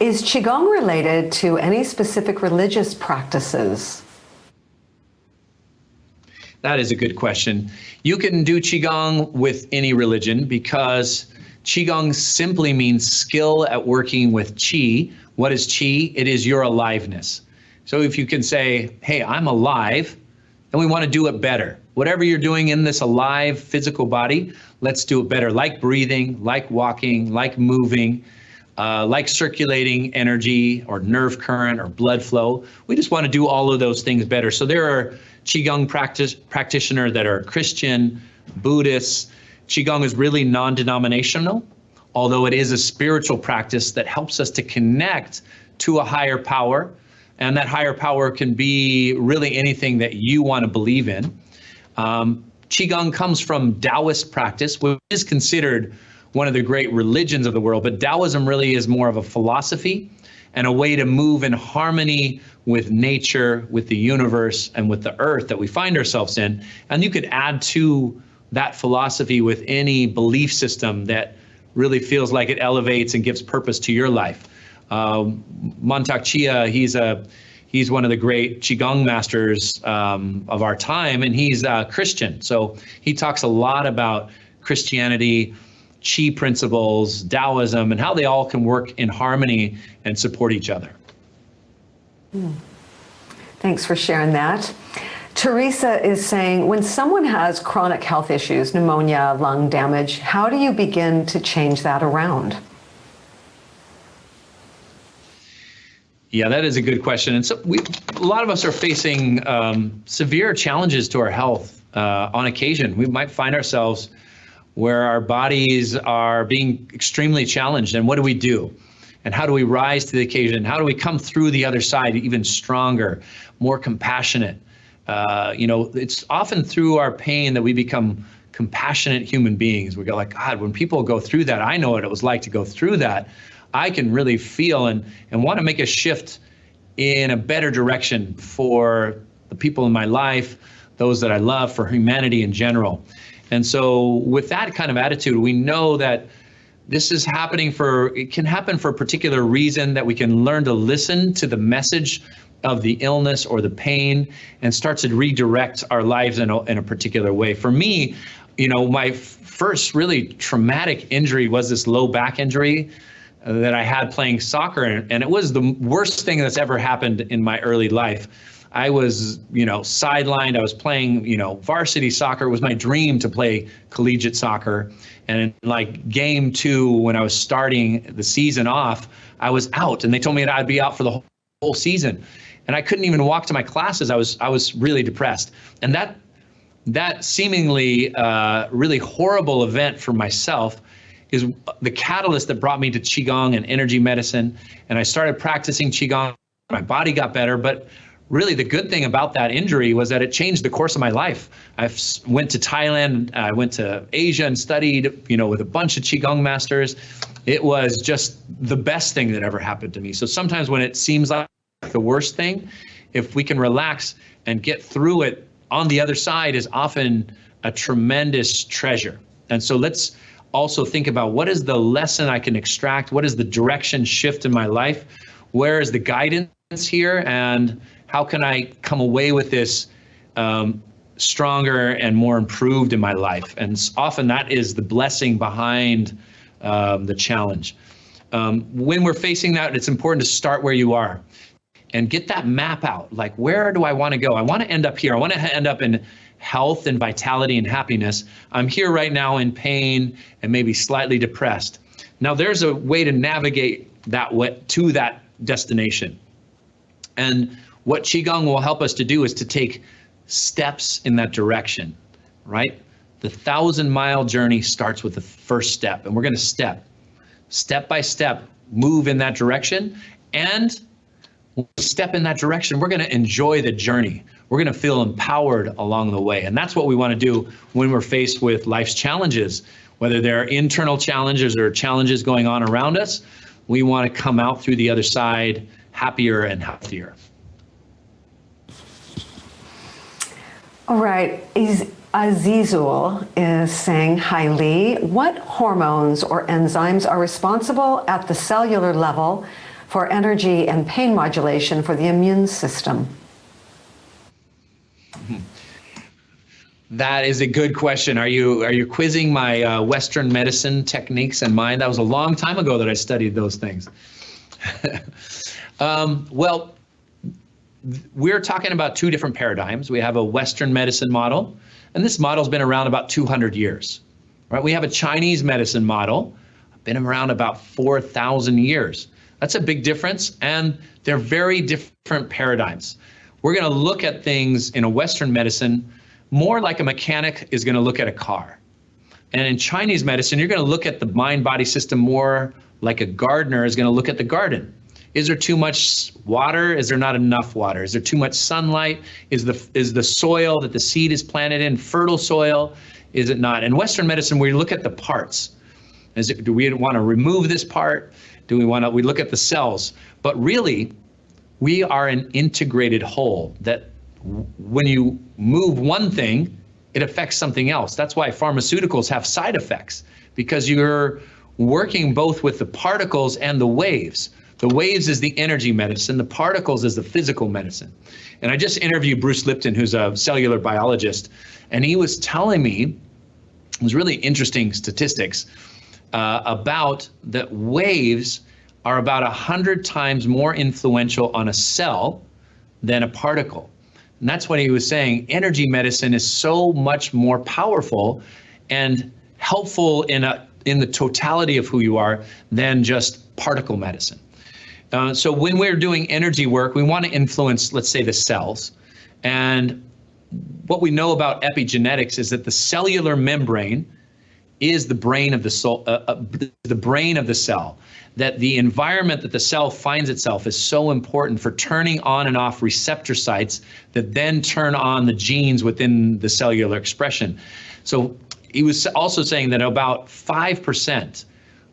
Is Qigong related to any specific religious practices? That is a good question. You can do Qigong with any religion because Qigong simply means skill at working with Qi. What is Qi? It is your aliveness. So if you can say, hey, I'm alive, and we want to do it better. Whatever you're doing in this alive physical body, let's do it better. Like breathing, like walking, like moving, like circulating energy or nerve current or blood flow. We just want to do all of those things better. So there are Qigong practitioners that are Christian, Buddhists. Qigong is really non-denominational, although it is a spiritual practice that helps us to connect to a higher power. And that higher power can be really anything that you want to believe in. Qigong comes from Taoist practice, which is considered one of the great religions of the world, but Taoism really is more of a philosophy and a way to move in harmony with nature, with the universe, and with the earth that we find ourselves in. And you could add to that philosophy with any belief system that really feels like it elevates and gives purpose to your life. Mantak Chia, he's one of the great Qigong masters of our time, and he's Christian. So he talks a lot about Christianity, Qi principles, Taoism, and how they all can work in harmony and support each other. Thanks for sharing that. Teresa is saying, when someone has chronic health issues, pneumonia, lung damage, how do you begin to change that around? Yeah, that is a good question. And so a lot of us are facing severe challenges to our health on occasion. We might find ourselves where our bodies are being extremely challenged. And what do we do? And how do we rise to the occasion? How do we come through the other side even stronger, more compassionate? It's often through our pain that we become compassionate human beings. We go like, God, when people go through that, I know what it was like to go through that. I can really feel and want to make a shift in a better direction for the people in my life, those that I love, for humanity in general. And so with that kind of attitude, we know that this is it can happen for a particular reason, that we can learn to listen to the message of the illness or the pain and start to redirect our lives in a particular way. For me, my first really traumatic injury was this low back injury that I had playing soccer, and it was the worst thing that's ever happened in my early life. I was, sidelined. I was playing, varsity soccer. It was my dream to play collegiate soccer. And in like game 2, when I was starting the season off, I was out, and they told me that I'd be out for the whole season. And I couldn't even walk to my classes. I was really depressed. And that that seemingly really horrible event for myself is the catalyst that brought me to Qigong and energy medicine. And I started practicing Qigong. My body got better, but really the good thing about that injury was that it changed the course of my life. I went to Thailand, I went to Asia and studied, with a bunch of Qigong masters. It was just the best thing that ever happened to me. So sometimes when it seems like the worst thing, if we can relax and get through it, on the other side is often a tremendous treasure. And so let's also think about, what is the lesson I can extract? What is the direction shift in my life? Where is the guidance here? And how can I come away with this stronger and more improved in my life? And often that is the blessing behind the challenge. When we're facing that, it's important to start where you are and get that map out. Like, where do I want to go? I want to end up here. I want to end up in health and vitality and happiness. I'm here right now in pain and maybe slightly depressed. Now there's a way to navigate that way to that destination. And what Qigong will help us to do is to take steps in that direction, right? The 1,000-mile journey starts with the first step, and we're going to step by step, move in that direction. And when we step in that direction, we're going to enjoy the journey. We're going to feel empowered along the way. And that's what we want to do when we're faced with life's challenges, whether they're internal challenges or challenges going on around us. We want to come out through the other side happier and healthier. All right, Azizul is saying, hi Lee, what hormones or enzymes are responsible at the cellular level for energy and pain modulation for the immune system? That is a good question. Are you quizzing my Western medicine techniques and mine? That was a long time ago that I studied those things. Well, we're talking about two different paradigms. We have a Western medicine model, and this model's been around about 200 years. Right? We have a Chinese medicine model, been around about 4,000 years. That's a big difference, and they're very different paradigms. We're going to look at things in a Western medicine more like a mechanic is going to look at a car. And in Chinese medicine, you're going to look at the mind-body system more like a gardener is going to look at the garden. Is there too much water? Is there not enough water? Is there too much sunlight? Is the soil that the seed is planted in fertile soil? Is it not? In Western medicine, we look at the parts. Do we want to remove this part? We look at the cells. But really, we are an integrated whole that when you move one thing, it affects something else. That's why pharmaceuticals have side effects, because you're working both with the particles and the waves. The waves is the energy medicine, the particles is the physical medicine. And I just interviewed Bruce Lipton, who's a cellular biologist, and he was telling me, it was really interesting statistics about that waves are about 100 times more influential on a cell than a particle. And that's what he was saying. Energy medicine is so much more powerful and helpful in the totality of who you are than just particle medicine. So when we're doing energy work, we want to influence, let's say, the cells. And what we know about epigenetics is that the cellular membrane is the brain of the soul, the brain of the cell. That the environment that the cell finds itself is so important for turning on and off receptor sites that then turn on the genes within the cellular expression. So he was also saying that about 5%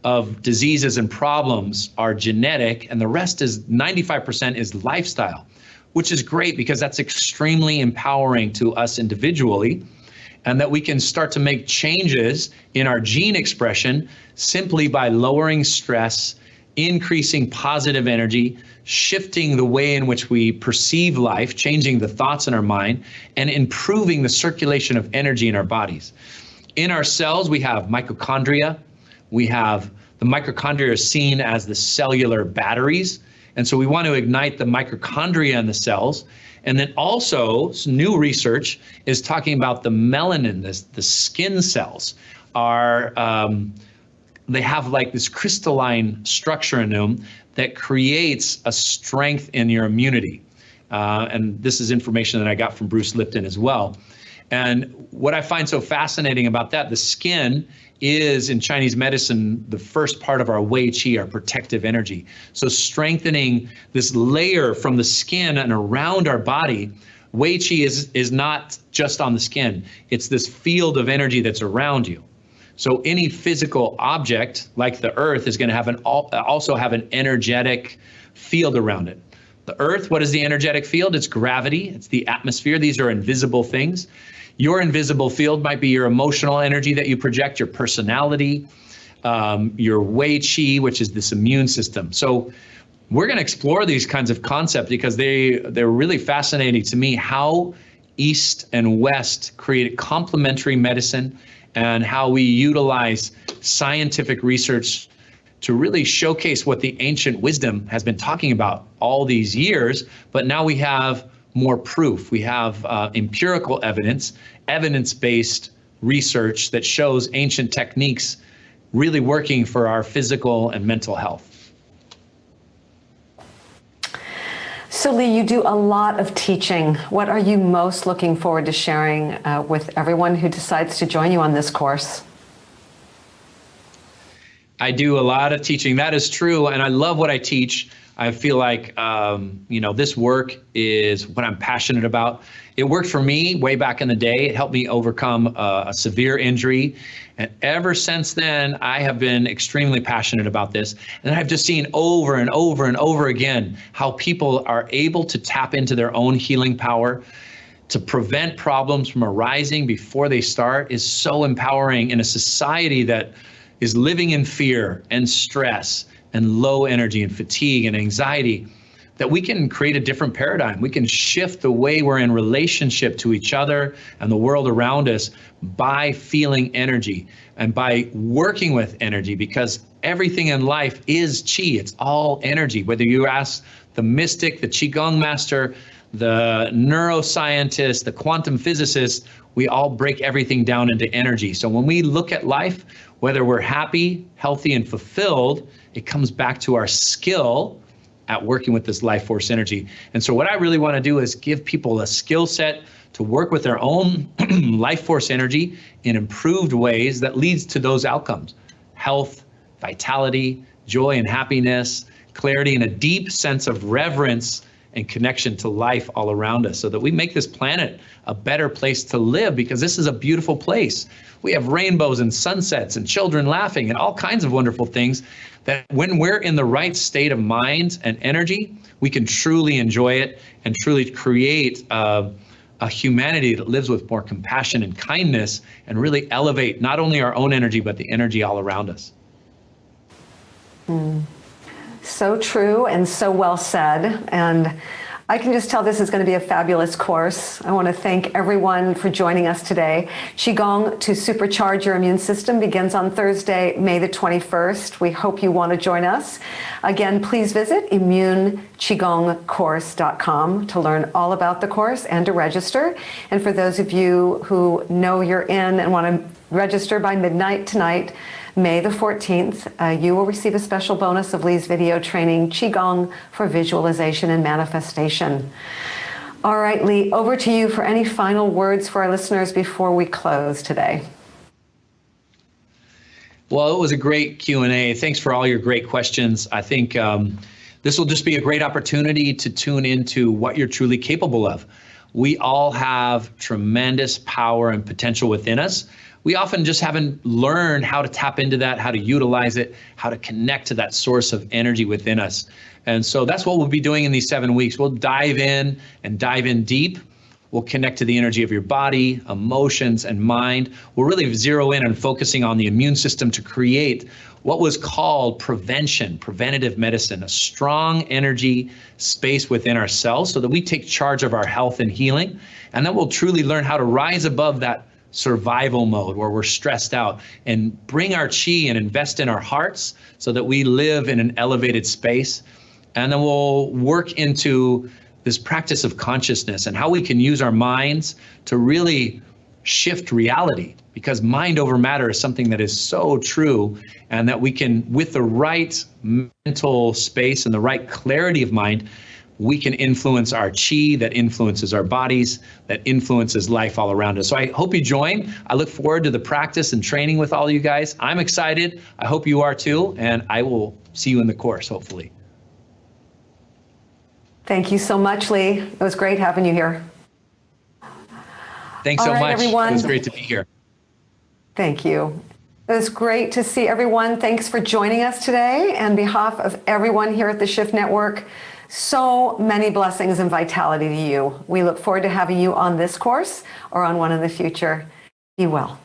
of diseases and problems are genetic, and the rest is 95% is lifestyle, which is great because that's extremely empowering to us individually, and that we can start to make changes in our gene expression simply by lowering stress, increasing positive energy, shifting the way in which we perceive life, changing the thoughts in our mind, and improving the circulation of energy in our bodies. In our cells, we have mitochondria. The mitochondria are seen as the cellular batteries. And so we want to ignite the mitochondria in the cells. And then also, some new research is talking about the melanin, the skin cells they have like this crystalline structure in them that creates a strength in your immunity. And this is information that I got from Bruce Lipton as well. And what I find so fascinating about that, the skin is in Chinese medicine, the first part of our Wei Qi, our protective energy. So strengthening this layer from the skin and around our body, Wei Qi is not just on the skin. It's this field of energy that's around you. So any physical object like the earth is going to also have an energetic field around it. The earth, what is the energetic field? It's gravity, it's the atmosphere. These are invisible things. Your invisible field might be your emotional energy that you project, your personality, your Wei Qi, which is this immune system. So we're going to explore these kinds of concepts because they're really fascinating to me, how East and West create complementary medicine and how we utilize scientific research to really showcase what the ancient wisdom has been talking about all these years, but now we have more proof. We have empirical evidence, evidence-based research that shows ancient techniques really working for our physical and mental health. So Lee, you do a lot of teaching. What are you most looking forward to sharing with everyone who decides to join you on this course? I do a lot of teaching. That is true, and I love what I teach. I feel like this work is what I'm passionate about. It worked for me way back in the day. It helped me overcome a severe injury, and ever since then, I have been extremely passionate about this. And I've just seen over and over and over again how people are able to tap into their own healing power to prevent problems from arising before they start is so empowering in a society that is living in fear and stress and low energy and fatigue and anxiety, that we can create a different paradigm. We can shift the way we're in relationship to each other and the world around us by feeling energy and by working with energy, because everything in life is Qi. It's all energy. Whether you ask the mystic, the Qigong master, the neuroscientist, the quantum physicist, we all break everything down into energy. So when we look at life, whether we're happy, healthy, and fulfilled, it comes back to our skill at working with this life force energy. And so what I really want to do is give people a skill set to work with their own life force energy in improved ways that leads to those outcomes: health, vitality, joy and happiness, clarity, and a deep sense of reverence and connection to life all around us, so that we make this planet a better place to live, because this is a beautiful place. We have rainbows and sunsets and children laughing and all kinds of wonderful things that when we're in the right state of mind and energy, we can truly enjoy it and truly create a humanity that lives with more compassion and kindness and really elevate not only our own energy, but the energy all around us. So true and so well said. And I can just tell this is going to be a fabulous course. I want to thank everyone for joining us today. Qigong to Supercharge Your Immune System begins on Thursday, May the 21st. We hope you want to join us. Again, please visit immuneqigongcourse.com to learn all about the course and to register. And for those of you who know you're in and want to register by midnight tonight, May the 14th, you will receive a special bonus of Lee's video training, Qigong for Visualization and Manifestation. All right, Lee, over to you for any final words for our listeners before we close today. Well, it was a great Q&A. Thanks for all your great questions. I think this will just be a great opportunity to tune into what you're truly capable of. We all have tremendous power and potential within us. We often just haven't learned how to tap into that, how to utilize it, how to connect to that source of energy within us. And so that's what we'll be doing in these 7 weeks. We'll dive in and dive in deep. We'll connect to the energy of your body, emotions, and mind. We'll really zero in on focusing on the immune system to create what was called prevention, preventative medicine, a strong energy space within ourselves so that we take charge of our health and healing. And then we'll truly learn how to rise above that survival mode where we're stressed out and bring our Qi and invest in our hearts so that we live in an elevated space. And then we'll work into this practice of consciousness and how we can use our minds to really shift reality, because mind over matter is something that is so true, and that we can, with the right mental space and the right clarity of mind, we can influence our chi, that influences our bodies, that influences life all around us. So I hope you join. I look forward to the practice and training with all you guys. I'm excited. I hope you are too, and I will see you in the course, hopefully. Thank you so much, Lee. It was great having you here. Thanks so All right, much. everyone. It was great to be here. Thank you. It was great to see everyone. Thanks for joining us today. And on behalf of everyone here at the Shift Network, so many blessings and vitality to you. We look forward to having you on this course or on one in the future. Be well.